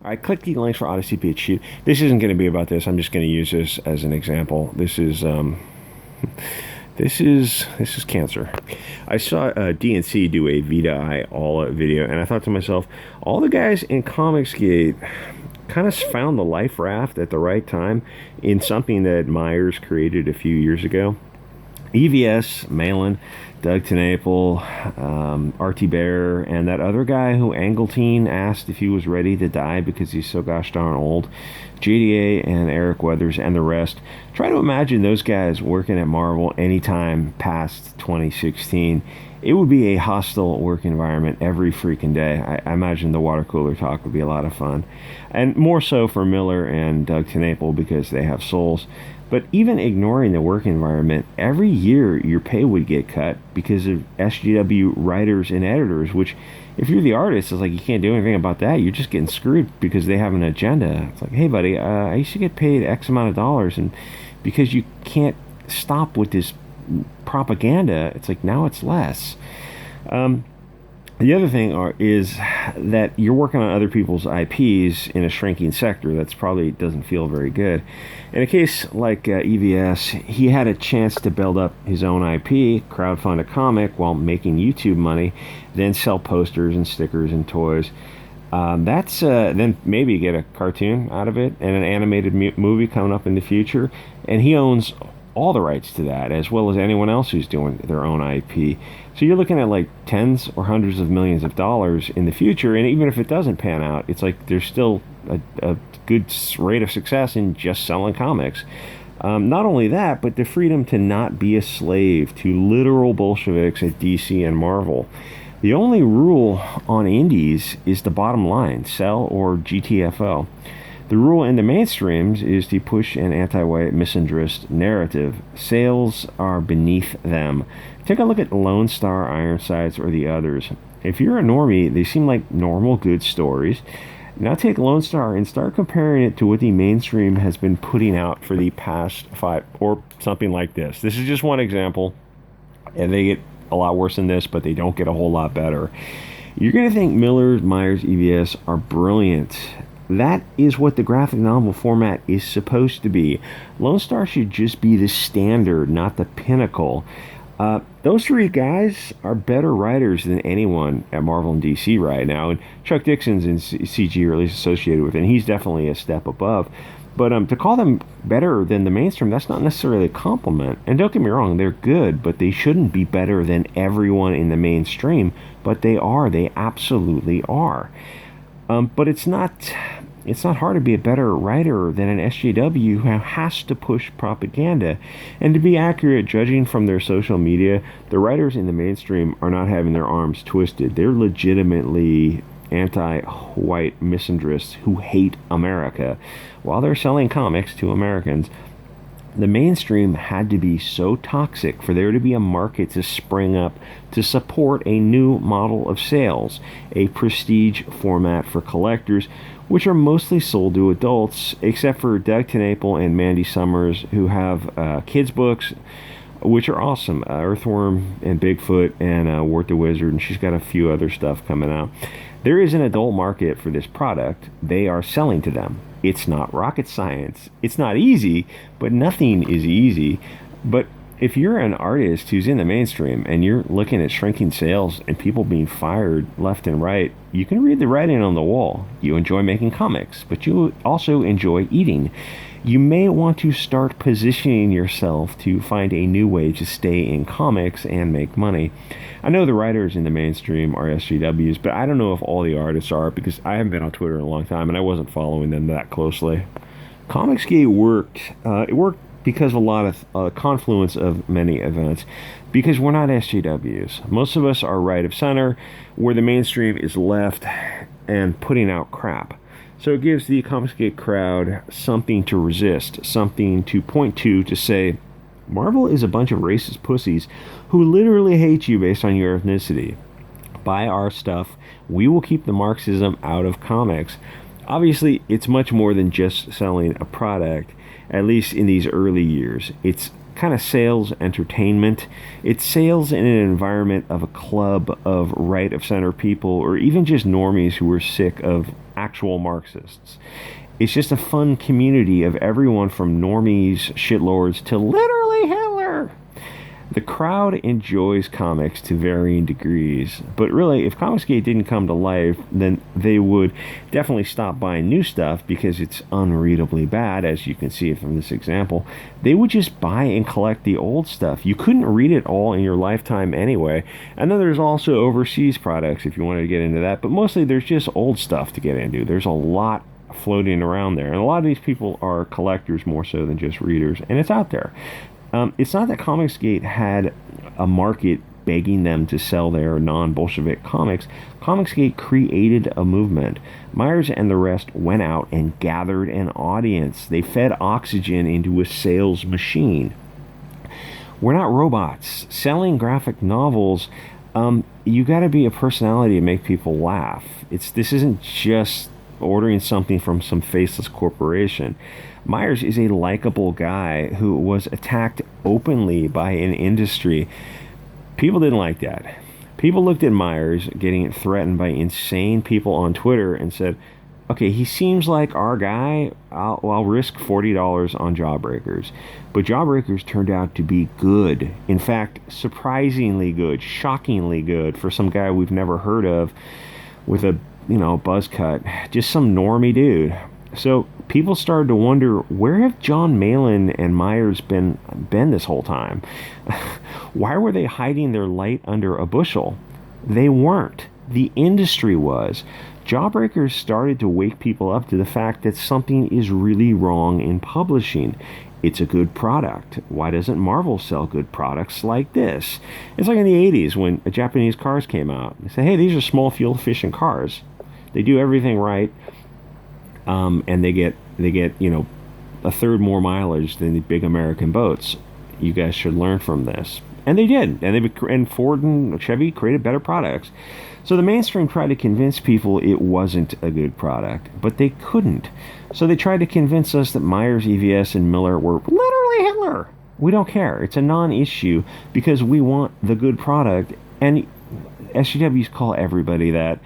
I clicked the links for Odysee Pitch Shoot. This isn't going to be about this. I'm just going to use this as an example. This is this is cancer. I saw DNC do a Vita I All video, and I thought to myself, all the guys in Comicsgate kind of found the life raft at the right time in something that Myers created a few years ago. EVS, Malin, Doug TenNapel, RT Bear, and that other guy who Angleteen asked if he was ready to die because he's so gosh darn old, JDA and Eric Weathers and the rest. Try to imagine those guys working at Marvel anytime past 2016. It would be a hostile work environment every freaking day. I imagine the water cooler talk would be a lot of fun. And more so for Miller and Doug TenNapel because they have souls. But even ignoring the work environment, every year your pay would get cut because of SJW writers and editors, which if you're the artist, it's like you can't do anything about that. You're just getting screwed because they have an agenda. It's like, hey, buddy, I used to get paid X amount of dollars, and because you can't stop with this propaganda, it's like now it's less. The other thing is that you're working on other people's IPs in a shrinking sector that's probably doesn't feel very good. In a case like EVS, he had a chance to build up his own IP, crowdfund a comic while making YouTube money, then sell posters and stickers and toys. Then maybe get a cartoon out of it and an animated movie coming up in the future. And he owns all the rights to that, as well as anyone else who's doing their own IP. So you're looking at like tens or hundreds of millions of dollars in the future, and even if it doesn't pan out, it's like there's still a good rate of success in just selling comics. Not only that, but the freedom to not be a slave to literal Bolsheviks at DC and Marvel. The only rule on indies is the bottom line, sell or GTFO. The rule in the mainstreams is to push an anti-white misandrist narrative. Sales are beneath them. Take a look at Lonestar, Ironsides, or the others. If you're a normie, they seem like normal, good stories. Now take Lonestar and start comparing it to what the mainstream has been putting out for the past 5, or something like this. This is just one example, and they get a lot worse than this, but they don't get a whole lot better. You're going to think Miller, Myers, EVS are brilliant. That is what the graphic novel format is supposed to be. Lonestar should just be the standard, not the pinnacle. Those three guys are better writers than anyone at Marvel and DC right now, and Chuck Dixon's in CG, or at least associated with it, and he's definitely a step above. But to call them better than the mainstream, that's not necessarily a compliment. And don't get me wrong, they're good, but they shouldn't be better than everyone in the mainstream. But they are. They absolutely are. But it's not hard to be a better writer than an SJW who has to push propaganda. And to be accurate, judging from their social media, the writers in the mainstream are not having their arms twisted. They're legitimately anti-white misandrists who hate America while they're selling comics to Americans. The mainstream had to be so toxic for there to be a market to spring up to support a new model of sales, a prestige format for collectors, which are mostly sold to adults, except for Doug TenNapel and Mandy Summers, who have kids' books, which are awesome. Earthworm and Bigfoot and Wart the Wizard, and she's got a few other stuff coming out. There is an adult market for this product. They are selling to them. It's not rocket science. It's not easy, but nothing is easy. But if you're an artist who's in the mainstream and you're looking at shrinking sales and people being fired left and right, you can read the writing on the wall. You enjoy making comics, but you also enjoy eating. You may want to start positioning yourself to find a new way to stay in comics and make money. I know the writers in the mainstream are SJWs, but I don't know if all the artists are, because I haven't been on Twitter in a long time and I wasn't following them that closely. Comicsgate worked. It worked because of a lot of confluence of many events, because we're not SJWs. Most of us are right of center, where the mainstream is left and putting out crap. So it gives the Comicsgate crowd something to resist, something to point to say, Marvel is a bunch of racist pussies who literally hate you based on your ethnicity. Buy our stuff. We will keep the Marxism out of comics. Obviously, it's much more than just selling a product, at least in these early years. It's kind of sales entertainment. It's sales in an environment of a club of right-of-center people, or even just normies who are sick of actual Marxists. It's just a fun community of everyone from normies, shitlords, to literally Hitler. The crowd enjoys comics to varying degrees, but really, if Comicsgate didn't come to life, then they would definitely stop buying new stuff because it's unreadably bad, as you can see from this example. They would just buy and collect the old stuff. You couldn't read it all in your lifetime anyway. And then there's also overseas products if you wanted to get into that, but mostly there's just old stuff to get into. There's a lot floating around there, and a lot of these people are collectors more so than just readers, and it's out there. It's not that Comicsgate had a market begging them to sell their non-Bolshevik comics. Comicsgate created a movement. Myers and the rest went out and gathered an audience. They fed oxygen into a sales machine. We're not robots. Selling graphic novels, you got to be a personality to make people laugh. This isn't just ordering something from some faceless corporation. Myers is a likable guy who was attacked openly by an industry. People didn't like that. People looked at Myers getting threatened by insane people on Twitter and said, okay, he seems like our guy. I'll risk $40 on Jawbreakers. But Jawbreakers turned out to be good. In fact, surprisingly good, shockingly good for some guy we've never heard of with a, buzz cut. Just some normie dude. So people started to wonder, where have John Malin and Myers been this whole time? Why were they hiding their light under a bushel? They weren't. The industry was. Jawbreakers started to wake people up to the fact that something is really wrong in publishing. It's a good product. Why doesn't Marvel sell good products like this? It's like in the 80s when Japanese cars came out. They say, hey, these are small fuel-efficient cars. They do everything right. And they get a third more mileage than the big American boats. You guys should learn from this. And they did. And Ford and Chevy created better products. So the mainstream tried to convince people it wasn't a good product, but they couldn't. So they tried to convince us that Myers, EVS, and Miller were literally Hitler. We don't care. It's a non-issue because we want the good product. And SJWs call everybody that.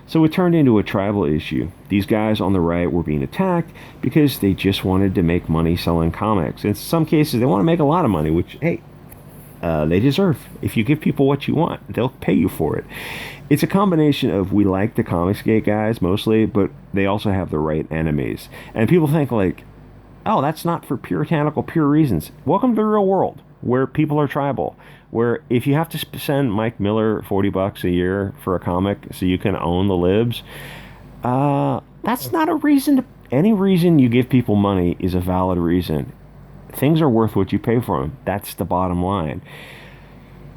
So it turned into a tribal issue. These guys on the right were being attacked because they just wanted to make money selling comics. In some cases, they want to make a lot of money, which, hey, they deserve. If you give people what you want, they'll pay you for it. It's a combination of we like the Comicsgate guys mostly, but they also have the right enemies. And people think like, oh, that's not for puritanical pure reasons. Welcome to the real world where people are tribal. Where if you have to send Mike Miller $40 a year for a comic so you can own the libs, that's not a reason. Any reason you give people money is a valid reason. Things are worth what you pay for them. That's the bottom line.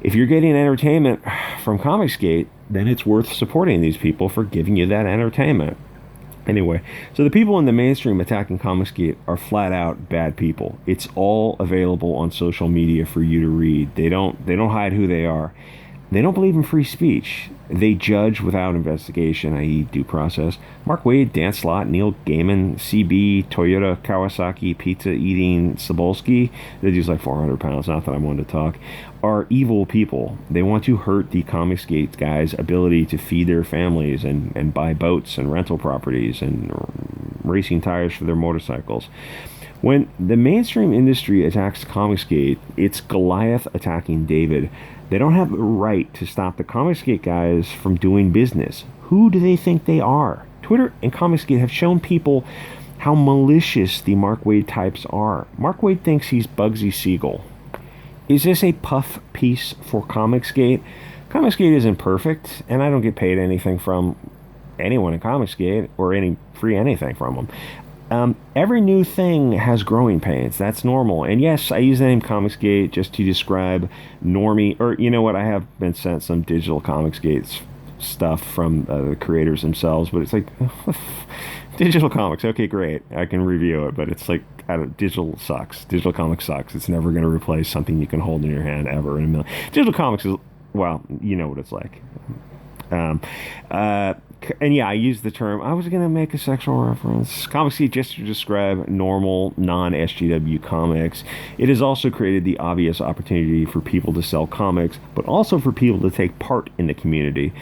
If you're getting entertainment from Comicsgate, then it's worth supporting these people for giving you that entertainment. Anyway, so the people in the mainstream attacking Comicsgate are flat out bad people. It's all available on social media for you to read. They don't hide who they are. They don't believe in free speech. They judge without investigation, i.e. due process. Mark Waid, Dan Slott, Neil Gaiman, CB, Toyota, Kawasaki, pizza-eating Cebulski, that dude's like 400 pounds, not that I wanted to talk, are evil people. They want to hurt the Comicsgate guys' ability to feed their families and buy boats and rental properties and racing tires for their motorcycles. When the mainstream industry attacks Comicsgate, it's Goliath attacking David. They don't have the right to stop the Comicsgate guys from doing business. Who do they think they are? Twitter and Comicsgate have shown people how malicious the Mark Waid types are. Mark Waid thinks he's Bugsy Siegel. Is this a puff piece for Comicsgate? Comicsgate isn't perfect, and I don't get paid anything from anyone in Comicsgate or any free anything from them. Every new thing has growing pains. That's normal. And yes, I use the name Comicsgate just to describe normie, or you know what, I have been sent some digital Comicsgate stuff from the creators themselves, but it's like, digital comics, okay, great, I can review it, but it's like, digital sucks. Digital comics sucks. It's never going to replace something you can hold in your hand ever in a million. Digital comics is, well, you know what it's like. And yeah, I used the term. I was gonna make a sexual reference. Comicsgate just to describe normal non-SGW comics. It has also created the obvious opportunity for people to sell comics, but also for people to take part in the community.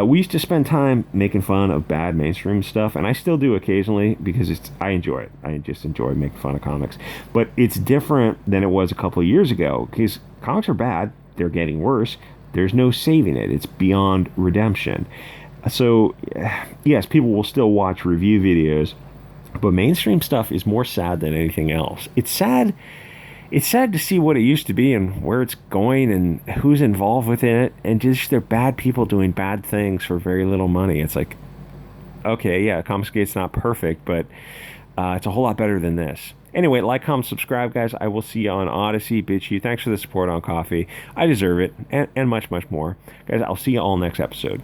We used to spend time making fun of bad mainstream stuff, and I still do occasionally because I enjoy it. I just enjoy making fun of comics. But it's different than it was a couple of years ago because comics are bad. They're getting worse. There's no saving it. It's beyond redemption. So, yes, people will still watch review videos, but mainstream stuff is more sad than anything else. It's sad. It's sad to see what it used to be and where it's going and who's involved within it, and just they're bad people doing bad things for very little money. It's like, okay, yeah, Comicsgate's not perfect, but it's a whole lot better than this. Anyway, like, comment, subscribe, guys. I will see you on Odysee. Bitch you. Thanks for the support on Coffee. I deserve it, and much, much more. Guys, I'll see you all next episode.